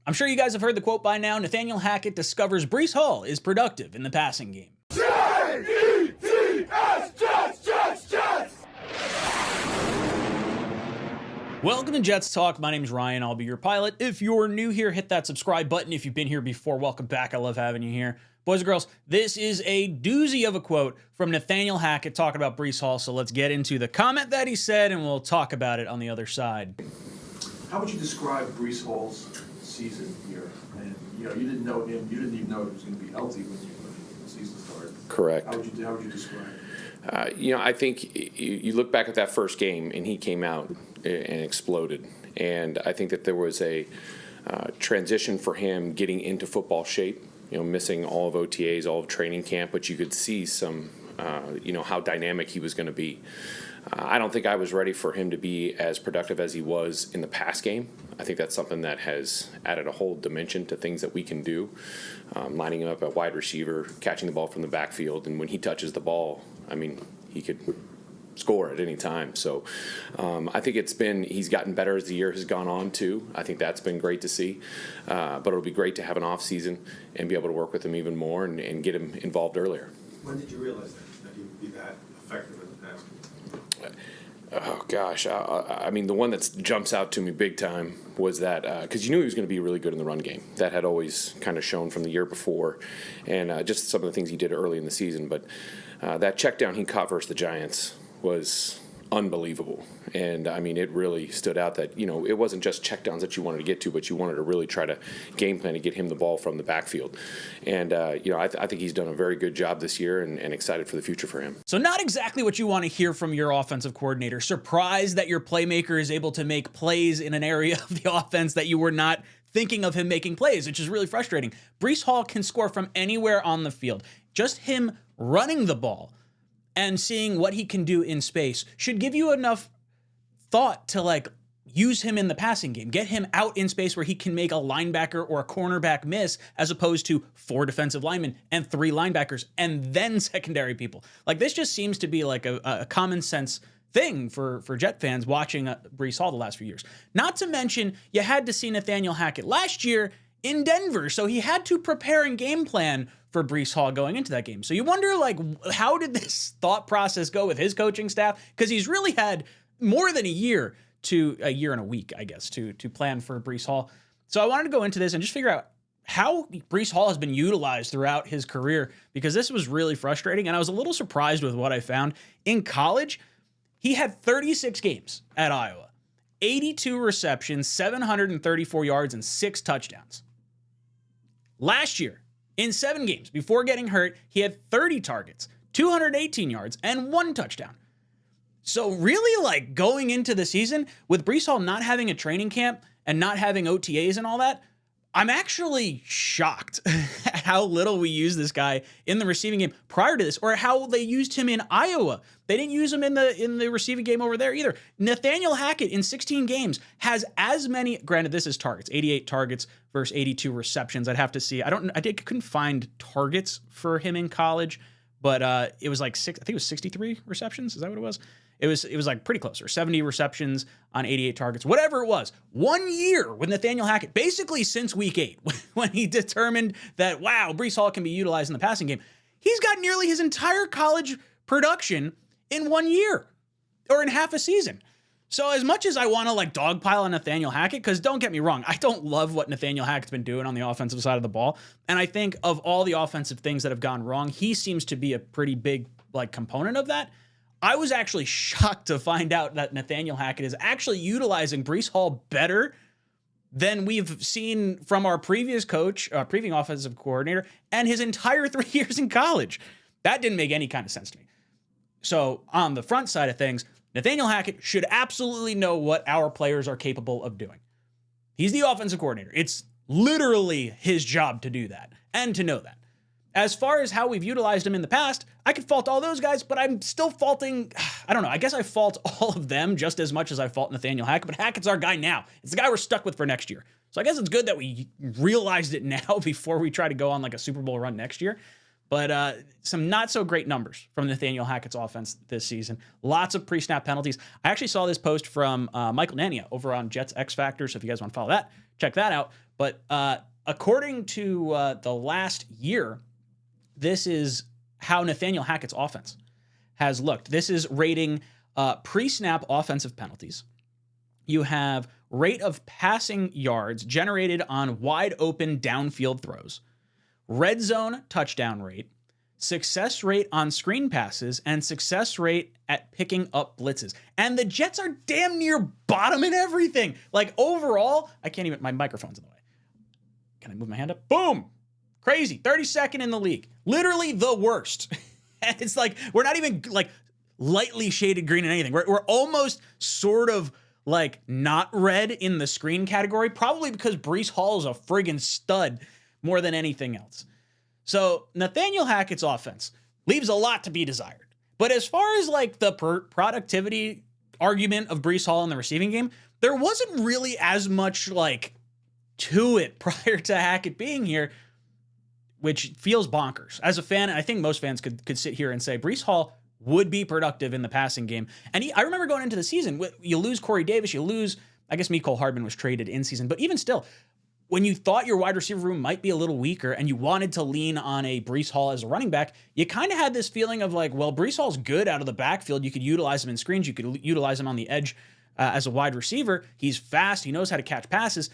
I'm sure you guys have heard the quote by now. Nathaniel Hackett discovers Breece Hall is productive in the passing game. Jets! Welcome to Jets Talk. My name is Ryan. I'll be your pilot. If you're new here, hit that subscribe button. If you've been here before, welcome back. I love having you here. Boys and girls, this is a doozy of a quote from Nathaniel Hackett talking about Breece Hall. So let's get into the comment that he said, and we'll talk about it on the other side. How would you describe Breece Hall's season here? And you didn't know him. You didn't even know he was going to be healthy when the season started. Correct. How would you describe it? I think you look back at that first game, and he came out and exploded. And I think that there was a transition for him getting into football shape. Missing all of OTAs, all of training camp, but you could see some, how dynamic he was going to be. I don't think I was ready for him to be as productive as he was in the pass game. I think that's something that has added a whole dimension to things that we can do. Lining him up at wide receiver, catching the ball from the backfield, and when he touches the ball, he could score at any time. So I think he's gotten better as the year has gone on too. I think that's been great to see. But it'll be great to have an off season and be able to work with him even more and get him involved earlier. When did you realize that he would be that effective in the pass game? Oh gosh, the one that jumps out to me big time was that because you knew he was going to be really good in the run game. That had always kind of shown from the year before, and just some of the things he did early in the season. But that check down he caught versus the Giants was unbelievable. And it really stood out that, it wasn't just checkdowns that you wanted to get to, but you wanted to really try to game plan to get him the ball from the backfield. And, I think he's done a very good job this year and excited for the future for him. So not exactly what you want to hear from your offensive coordinator. Surprised that your playmaker is able to make plays in an area of the offense that you were not thinking of him making plays, which is really frustrating. Breece Hall can score from anywhere on the field. Just him running the ball and seeing what he can do in space should give you enough thought to use him in the passing game. Get him out in space where he can make a linebacker or a cornerback miss as opposed to 4 defensive linemen and 3 linebackers and then secondary people. This just seems to be a common sense thing for Jet fans watching Breece Hall the last few years. Not to mention, you had to see Nathaniel Hackett last year in Denver, so he had to prepare and game plan for Breece Hall going into that game. So you wonder, how did this thought process go with his coaching staff? Because he's really had more than a year and a week, I guess, to plan for Breece Hall. So I wanted to go into this and just figure out how Breece Hall has been utilized throughout his career, because this was really frustrating, and I was a little surprised with what I found. In college, he had 36 games at Iowa, 82 receptions, 734 yards, and 6 touchdowns. Last year, in 7 games before getting hurt, he had 30 targets, 218 yards, and 1 touchdown. So really, going into the season, with Breece Hall not having a training camp and not having OTAs and all that, I'm actually shocked at how little we use this guy in the receiving game prior to this, or how they used him in Iowa. They didn't use him in the receiving game over there either. Nathaniel Hackett in 16 games has as many, granted this is targets, 88 targets versus 82 receptions. I'd have to see. Couldn't find targets for him in college, but it was I think it was 63 receptions. Is that what it was? It was pretty close, or 70 receptions on 88 targets, whatever it was. 1 year with Nathaniel Hackett, basically since week 8, when he determined that, wow, Breece Hall can be utilized in the passing game. He's got nearly his entire college production in 1 year, or in half a season. So as much as I want to dogpile on Nathaniel Hackett, because don't get me wrong, I don't love what Nathaniel Hackett's been doing on the offensive side of the ball. And I think of all the offensive things that have gone wrong, he seems to be a pretty big component of that. I was actually shocked to find out that Nathaniel Hackett is actually utilizing Breece Hall better than we've seen from our previous coach, previous offensive coordinator, and his entire 3 years in college. That didn't make any kind of sense to me. So on the front side of things, Nathaniel Hackett should absolutely know what our players are capable of doing. He's the offensive coordinator. It's literally his job to do that and to know that. As far as how we've utilized him in the past, I could fault all those guys, but I'm still faulting, I don't know, I guess I fault all of them just as much as I fault Nathaniel Hackett, but Hackett's our guy now. It's the guy we're stuck with for next year. So I guess it's good that we realized it now before we try to go on a Super Bowl run next year. But some not so great numbers from Nathaniel Hackett's offense this season. Lots of pre-snap penalties. I actually saw this post from Michael Nania over on Jets X Factor. So if you guys want to follow that, check that out. But according to the last year, this is how Nathaniel Hackett's offense has looked. This is rating pre-snap offensive penalties. You have rate of passing yards generated on wide open downfield throws, red zone touchdown rate, success rate on screen passes, and success rate at picking up blitzes. And the Jets are damn near bottom in everything. Like overall, I can't even, my microphone's in the way. Can I move my hand up? Boom. Crazy. 32nd in the league. Literally the worst. And it's like, we're not even like lightly shaded green in anything. We're almost sort of like not red in the screen category, probably because Breece Hall is a friggin' stud more than anything else. So Nathaniel Hackett's offense leaves a lot to be desired. But as far as like the productivity argument of Breece Hall in the receiving game, there wasn't really as much like to it prior to Hackett being here, which feels bonkers. As a fan, I think most fans could sit here and say Breece Hall would be productive in the passing game. And I remember going into the season, you lose Corey Davis, you lose, I guess Mecole Hardman was traded in season, but even still, when you thought your wide receiver room might be a little weaker and you wanted to lean on a Breece Hall as a running back, you kind of had this feeling of like, well, Breece Hall's good out of the backfield. You could utilize him in screens. You could utilize him on the edge as a wide receiver. He's fast. He knows how to catch passes.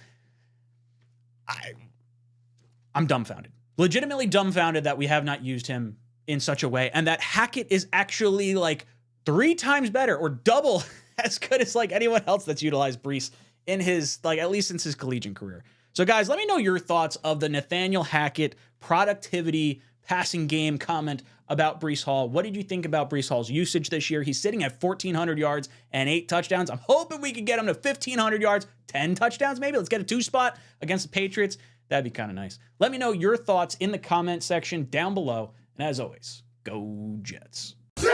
I'm dumbfounded. Legitimately dumbfounded that we have not used him in such a way, and that Hackett is actually like 3 times better or double as good as like anyone else that's utilized Breece in his, like, at least since his collegiate career. So guys, let me know your thoughts of the Nathaniel Hackett productivity passing game comment about Breece Hall. What did you think about Breece Hall's usage this year? He's sitting at 1,400 yards and 8 touchdowns. I'm hoping we could get him to 1,500 yards, 10 touchdowns maybe. Let's get a 2 spot against the Patriots. That'd be kind of nice. Let me know your thoughts in the comment section down below. And as always, go Jets. Jets!